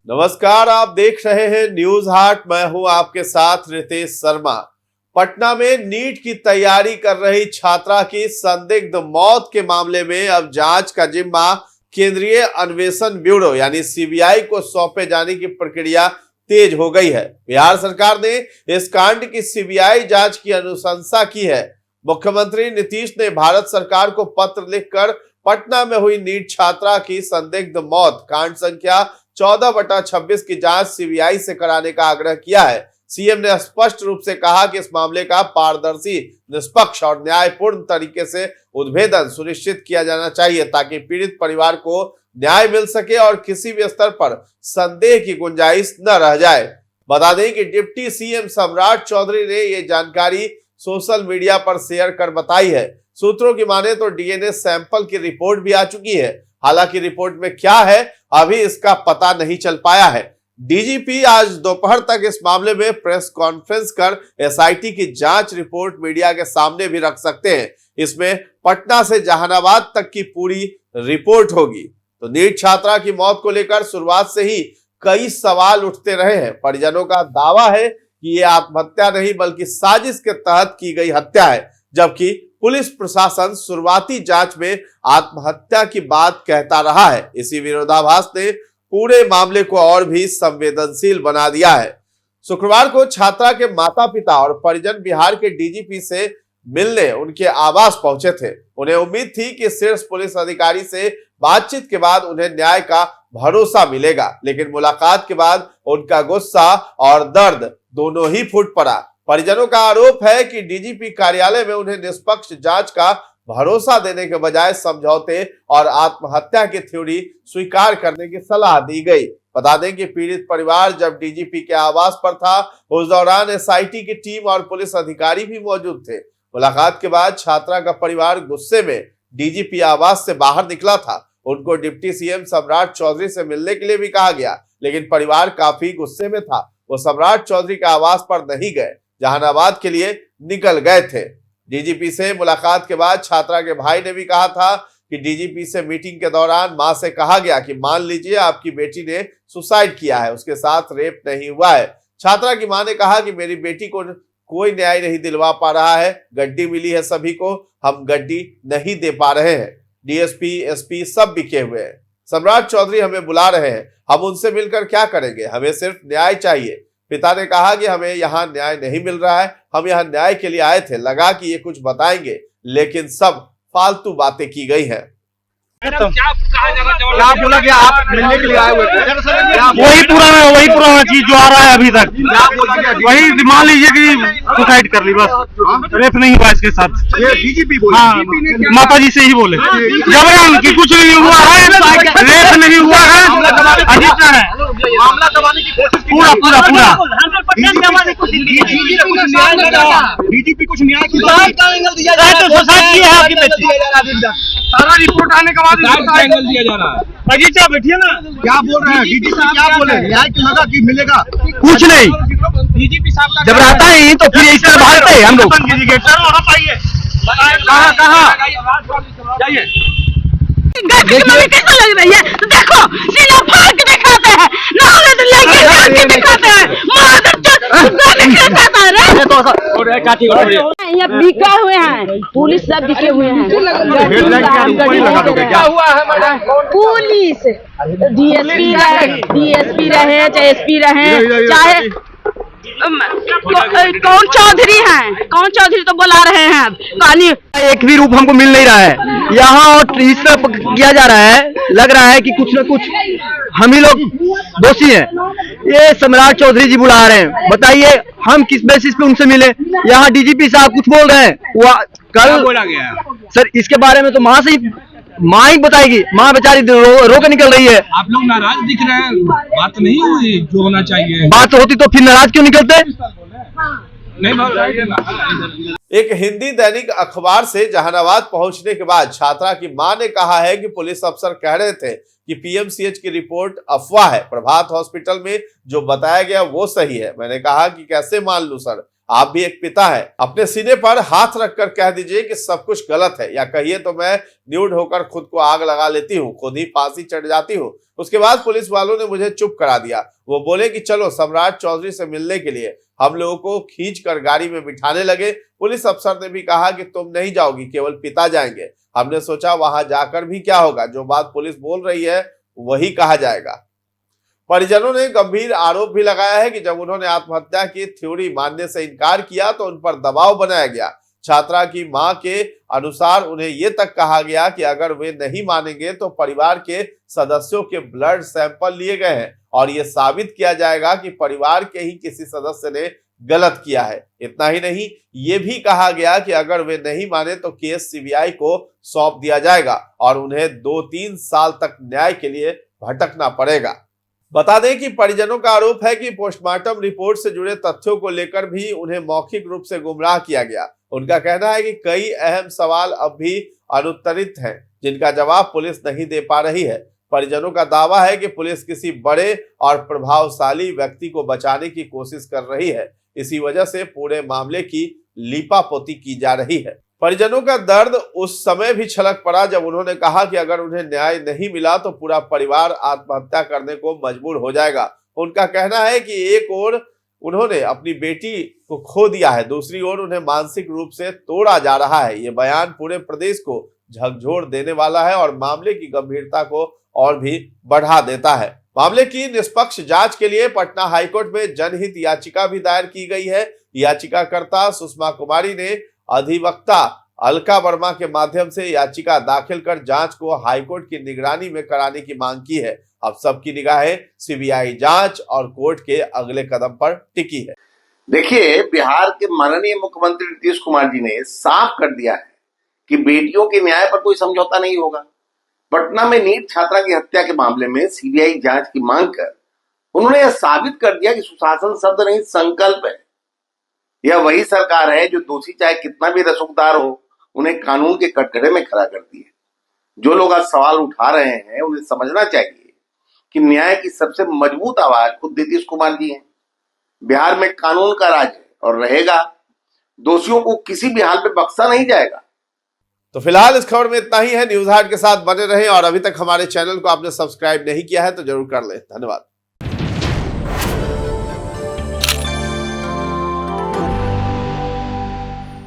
नमस्कार, आप देख रहे हैं न्यूज हाट। मैं हूं आपके साथ रितेश शर्मा। पटना में नीट की तैयारी कर रही छात्रा की संदिग्ध मौत के मामले में अब जांच का जिम्मा केंद्रीय अन्वेषण ब्यूरो यानी सीबीआई को सौंपे जाने की प्रक्रिया तेज हो गई है। बिहार सरकार ने इस कांड की सीबीआई जांच की अनुशंसा की है। मुख्यमंत्री नीतीश ने भारत सरकार को पत्र लिखकर पटना में हुई नीट छात्रा की संदिग्ध मौत कांड संख्या 14/26 की जांच सीबीआई से कराने का आग्रह किया है। सीएम ने स्पष्ट रूप से कहा कि इस मामले का पारदर्शी, निष्पक्ष और न्यायपूर्ण तरीके से उद्भेदन सुनिश्चित किया जाना चाहिए ताकि पीड़ित परिवार को न्याय मिल सके और किसी भी स्तर पर संदेह की गुंजाइश न रह जाए। बता दें कि डिप्टी सीएम सम्राट चौधरी ने ये जानकारी सोशल मीडिया पर शेयर कर बताई है। सूत्रों की माने तो डीएनए सैंपल की रिपोर्ट भी आ चुकी है। हालांकि रिपोर्ट में क्या है अभी इसका पता नहीं चल पाया है। डीजीपी आज दोपहर तक इस मामले में प्रेस कॉन्फ्रेंस कर एसआईटी की जांच रिपोर्ट मीडिया के सामने भी रख सकते हैं। इसमें पटना से जहानाबाद तक की पूरी रिपोर्ट होगी। तो नीट छात्रा की मौत को लेकर शुरुआत से ही कई सवाल उठते रहे हैं। परिजनों का दावा है कि ये आत्महत्या नहीं बल्कि साजिश के तहत की गई हत्या है, जबकि पुलिस प्रशासन शुरुआती जांच में आत्महत्या की बात कहता रहा है। इसी विरोधाभास ने पूरे मामले को और भी संवेदनशील बना दिया है। शुक्रवार को छात्रा के माता पिता और परिजन बिहार के डीजीपी से मिलने उनके आवास पहुंचे थे। उन्हें उम्मीद थी कि शीर्ष पुलिस अधिकारी से बातचीत के बाद उन्हें न्याय का भरोसा मिलेगा, लेकिन मुलाकात के बाद उनका गुस्सा और दर्द दोनों ही फूट पड़ा। परिजनों का आरोप है कि डीजीपी कार्यालय में उन्हें निष्पक्ष जांच का भरोसा देने के बजाय समझौते और आत्महत्या की थ्योरी स्वीकार करने की सलाह दी गई। बता दें कि पीड़ित परिवार जब डीजीपी के आवास पर था, उस दौरान एसआईटी की टीम और पुलिस अधिकारी भी मौजूद थे। मुलाकात के बाद छात्रा का परिवार गुस्से में डीजीपी आवास से बाहर निकला था। उनको डिप्टी सीएम सम्राट चौधरी से मिलने के लिए भी कहा गया, लेकिन परिवार काफी गुस्से में था। वो सम्राट चौधरी के आवास पर नहीं गए, जहानाबाद के लिए निकल गए थे। डीजीपी से मुलाकात के बाद छात्रा के भाई ने भी कहा था कि डीजीपी से मीटिंग के दौरान मां से कहा गया कि मान लीजिए आपकी बेटी ने सुसाइड किया है, उसके साथ रेप नहीं हुआ है। छात्रा की मां ने कहा कि मेरी बेटी को कोई न्याय नहीं दिलवा पा रहा है, गड्डी मिली है सभी को, हम गड्डी नहीं दे पा रहे हैं। डीएसपी, एसपी सब बिके हुए हैं। सम्राट चौधरी हमें बुला रहे हैं, हम उनसे मिलकर क्या करेंगे, हमें सिर्फ न्याय चाहिए। पिता ने कहा कि हमें यहाँ न्याय नहीं मिल रहा है, हम यहाँ न्याय के लिए आए थे, लगा कि ये कुछ बताएंगे, लेकिन सब फालतू बातें की गई हैं। क्या बोला कि आप मिलने के लिए आए हुए थे? वही पुराना चीज जो आ रहा है अभी तक, वही मान लीजिए कि सुसाइड कर ली, बस रेप नहीं हुआ इसके साथ। ये डीजीपी बोले? हाँ, माता जी से ही बोले जबरन कि कुछ नहीं हुआ है, रेप नहीं हुआ है, अजीब है मामला दबाने की कोशिश पूरा पूरा पूरा। डीजीपी कुछ न्याय की सुसाइड किया है आपकी बेटी, सारा रिपोर्ट आने के बाद एंगल दिया जा रहा है। बगीचा बैठिए ना। क्या बोल रहे हैं डीजीपी साहब? क्या बोले? न्याय क्यों लगा कि मिलेगा? कुछ नहीं, डीजीपी साहब जब रहता है तो फिर इस तरह भागते हैं हम लोग। कहाँ जाइए, कैसा लग रही है? देखो सीना फाड़ के दिखाते हैं, नाले से लेके जाके दिखाते हैं, ये बिका हुए हैं, पुलिस सब बिके हुए हैं। क्या हुआ है मैडम? पुलिस डीएसपी रहे चाहे एसपी रहे चाहे कौन चौधरी हैं, कौन चौधरी तो बुला रहे हैं। अब कहानी एक भी रूप हमको मिल नहीं रहा है यहाँ, और इस तरह किया जा रहा है, लग रहा है कि कुछ न कुछ हम ही लोग दोषी हैं। ये सम्राट चौधरी जी बुला रहे हैं, बताइए हम किस बेसिस पे उनसे मिले? यहाँ डीजीपी साहब कुछ बोल रहे हैं, वो कल बोला गया है सर, इसके बारे में तो माँ से ही माँ ही बताएगी। माँ बेचारी रो के निकल रही है। आप लोग नाराज दिख रहे हैं, बात नहीं हुई जो होना चाहिए। बात होती तो फिर नाराज क्यों निकलते? नहीं। एक हिंदी दैनिक अखबार से जहानाबाद पहुंचने के बाद छात्रा की मां ने कहा है कि पुलिस अफसर कह रहे थे कि पीएमसीएच की रिपोर्ट अफवाह है, प्रभात हॉस्पिटल में जो बताया गया वो सही है। मैंने कहा कि कैसे मान लूं सर, आप भी एक पिता है, अपने सीने पर हाथ रखकर कह दीजिए कि सब कुछ गलत है, या कहिए तो मैं न्यूड होकर खुद को आग लगा लेती हूँ, खुद ही फांसी चढ़ जाती हूँ। उसके बाद पुलिस वालों ने मुझे चुप करा दिया। वो बोले कि चलो सम्राट चौधरी से मिलने के लिए। हम लोगों को खींच कर गाड़ी में बिठाने लगे। पुलिस अफसर ने भी कहा कि तुम नहीं जाओगी, केवल पिता जाएंगे। हमने सोचा वहां जाकर भी क्या होगा, जो बात पुलिस बोल रही है वही कहा जाएगा। परिजनों ने गंभीर आरोप भी लगाया है कि जब उन्होंने आत्महत्या की थ्योरी मानने से इनकार किया तो उन पर दबाव बनाया गया। छात्रा की मां के अनुसार उन्हें ये तक कहा गया कि अगर वे नहीं मानेंगे तो परिवार के सदस्यों के ब्लड सैंपल लिए गए हैं और ये साबित किया जाएगा कि परिवार के ही किसी सदस्य ने गलत किया है। इतना ही नहीं, ये भी कहा गया कि अगर वे नहीं माने तो केस सीबीआई को सौंप दिया जाएगा और उन्हें 2-3 साल तक न्याय के लिए भटकना पड़ेगा। बता दें कि परिजनों का आरोप है कि पोस्टमार्टम रिपोर्ट से जुड़े तथ्यों को लेकर भी उन्हें मौखिक रूप से गुमराह किया गया। उनका कहना है कि कई अहम सवाल अब भी अनुत्तरित हैं, जिनका जवाब पुलिस नहीं दे पा रही है। परिजनों का दावा है कि पुलिस किसी बड़े और प्रभावशाली व्यक्ति को बचाने की कोशिश कर रही है। इसी वजह से पूरे मामले की लीपापोती की जा रही है। परिजनों का दर्द उस समय भी छलक पड़ा जब उन्होंने कहा कि अगर उन्हें न्याय नहीं मिला तो पूरा परिवार आत्महत्या करने को मजबूर हो जाएगा। उनका कहना है कि एक ओर उन्होंने अपनी बेटी को खो दिया है, दूसरी ओर उन्हें मानसिक रूप से तोड़ा जा रहा है। ये बयान पूरे प्रदेश को झकझोर देने वाला है और मामले की गंभीरता को और भी बढ़ा देता है। मामले की निष्पक्ष जांच के लिए पटना हाईकोर्ट में जनहित याचिका भी दायर की गई है। याचिकाकर्ता सुषमा कुमारी ने अधिवक्ता अलका वर्मा के माध्यम से याचिका दाखिल कर जांच को हाईकोर्ट की निगरानी में कराने की मांग की है। अब सबकी निगाहें सीबीआई जांच और कोर्ट के अगले कदम पर टिकी है। देखिए, बिहार के माननीय मुख्यमंत्री नीतीश कुमार जी ने साफ कर दिया है कि बेटियों के न्याय पर कोई समझौता नहीं होगा। पटना में नीट छात्रा की हत्या के मामले में सीबीआई जांच की मांग कर उन्होंने यह साबित कर दिया कि सुशासन शब्द नहीं संकल्प है। यह वही सरकार है जो दोषी चाहे कितना भी रसूखदार हो उन्हें कानून के कटघरे में खड़ा करती है। जो लोग आज सवाल उठा रहे हैं उन्हें समझना चाहिए कि न्याय की सबसे मजबूत आवाज खुद नीतीश कुमार जी हैं। बिहार में कानून का राज है और रहेगा। दोषियों को किसी भी हाल में बख्शा नहीं जाएगा। तो फिलहाल इस खबर में इतना ही है। न्यूज हाट के साथ बने रहें और अभी तक हमारे चैनल को आपने सब्सक्राइब नहीं किया है तो जरूर कर लें। धन्यवाद।